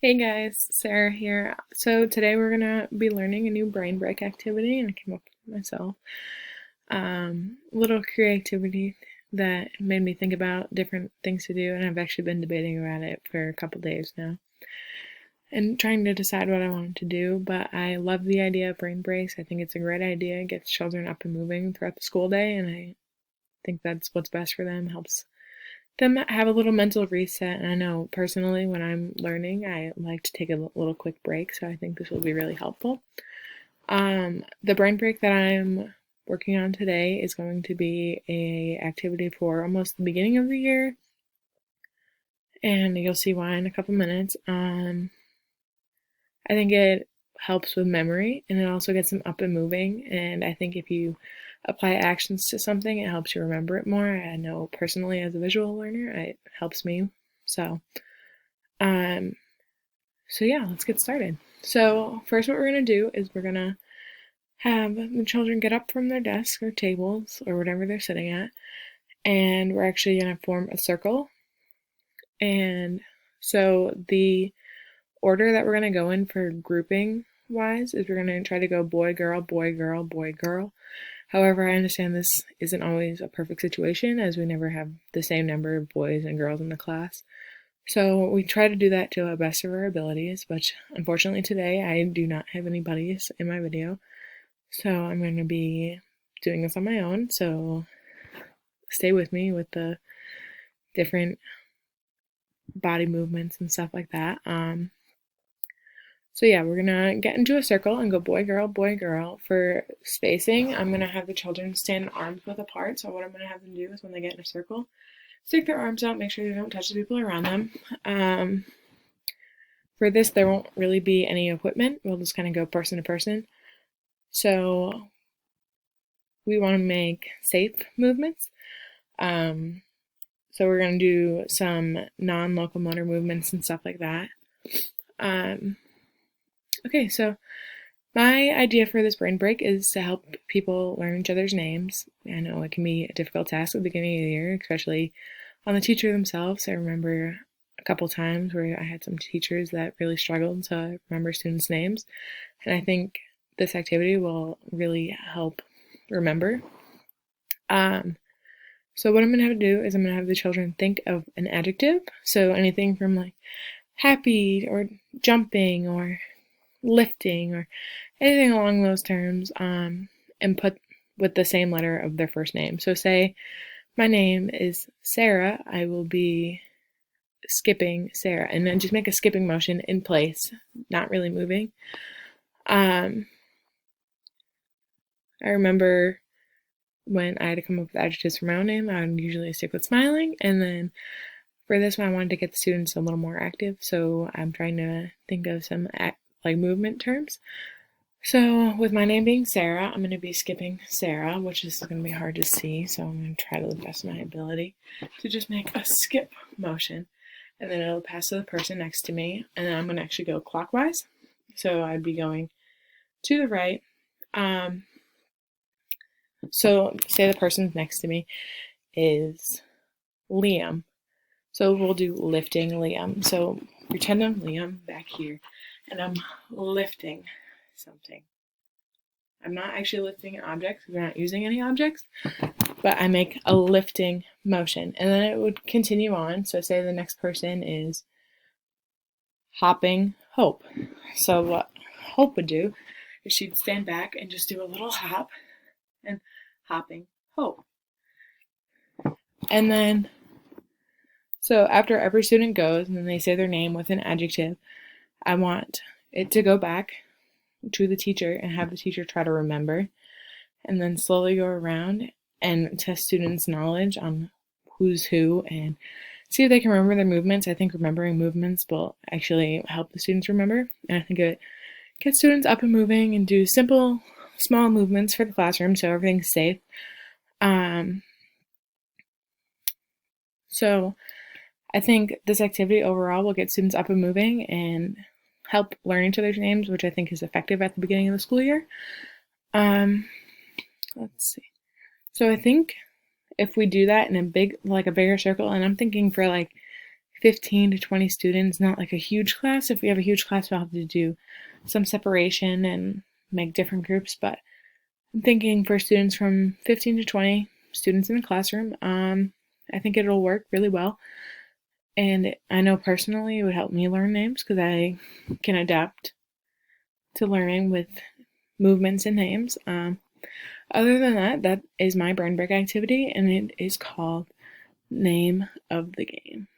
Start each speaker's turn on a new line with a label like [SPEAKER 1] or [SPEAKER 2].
[SPEAKER 1] Hey guys, Sarah here. So today we're gonna be learning a new brain break activity, and I came up with it myself. Little creativity that made me think about different things to do, and I've actually been debating about it for a couple days now, and trying to decide what I wanted to do. But I love the idea of brain breaks. I think it's a great idea. It gets children up and moving throughout the school day, and I think that's what's best for them. Helps them have a little mental reset. And I know personally when I'm learning, I like to take a little quick break, so I think this will be really helpful. The brain break that I'm working on today is going to be a activity for almost the beginning of the year, and you'll see why in a couple minutes. I think it helps with memory, and it also gets them up and moving. And I think if you apply actions to something, it helps you remember it more. I know personally as a visual learner, it helps me. So, um, so yeah, let's get started. So first, what we're gonna do is we're gonna have the children get up from their desks or tables or whatever they're sitting at, and we're actually gonna form a circle. And so the order that we're going to go in for grouping wise is we're going to try to go boy, girl, boy, girl, boy, girl. However, I understand this isn't always a perfect situation as we never have the same number of boys and girls in the class. So we try to do that to the best of our abilities, but unfortunately today I do not have any buddies in my video. So I'm going to be doing this on my own. So stay with me with the different body movements and stuff like that. So yeah, we're gonna get into a circle and go boy, girl, boy, girl. For spacing, I'm gonna have the children stand arms width apart. So what I'm gonna have them do is when they get in a circle, stick their arms out, make sure they don't touch the people around them. For this, there won't really be any equipment. We'll just kind of go person to person. So we want to make safe movements. So we're gonna do some non-locomotor movements and stuff like that. Okay, so my idea for this brain break is to help people learn each other's names. I know it can be a difficult task at the beginning of the year, especially on the teacher themselves. I remember a couple times where I had some teachers that really struggled to remember students' names, and I think this activity will really help remember. So what I'm going to have to do is I'm going to have the children think of an adjective, so anything from like happy or jumping or lifting or anything along those terms, and put with the same letter of their first name. So say my name is Sarah, I will be skipping Sarah, and then just make a skipping motion in place, not really moving. I remember when I had to come up with adjectives for my own name, I would usually stick with smiling, and then for this one I wanted to get the students a little more active, so I'm trying to think of some like movement terms. So with my name being Sarah, I'm going to be skipping Sarah, which is going to be hard to see, so I'm going to try to the best of my ability to just make a skip motion, and then it'll pass to the person next to me, and then I'm going to actually go clockwise. So I'd be going to the right. So say the person next to me is Liam. So we'll do lifting Liam. So pretend I'm Liam back here, and I'm lifting something. I'm not actually lifting an object because we're not using any objects, but I make a lifting motion, and then it would continue on. So say the next person is hopping Hope. So what Hope would do is she'd stand back and just do a little hop and hopping Hope. And then, so after every student goes and then they say their name with an adjective, I want it to go back to the teacher and have the teacher try to remember, and then slowly go around and test students' knowledge on who's who and see if they can remember their movements. I think remembering movements will actually help the students remember, and I think it gets students up and moving and do simple, small movements for the classroom so everything's safe. So I think this activity overall will get students up and moving and help learn each other's names, which I think is effective at the beginning of the school year. Let's see. So I think if we do that in a bigger circle, and I'm thinking for like 15 to 20 students, not like a huge class. If we have a huge class, we'll have to do some separation and make different groups, but I'm thinking for students from 15 to 20 students in the classroom, I think it'll work really well. And I know personally it would help me learn names because I can adapt to learning with movements and names. Other than that, that is my burn break activity, and it is called Name of the Game.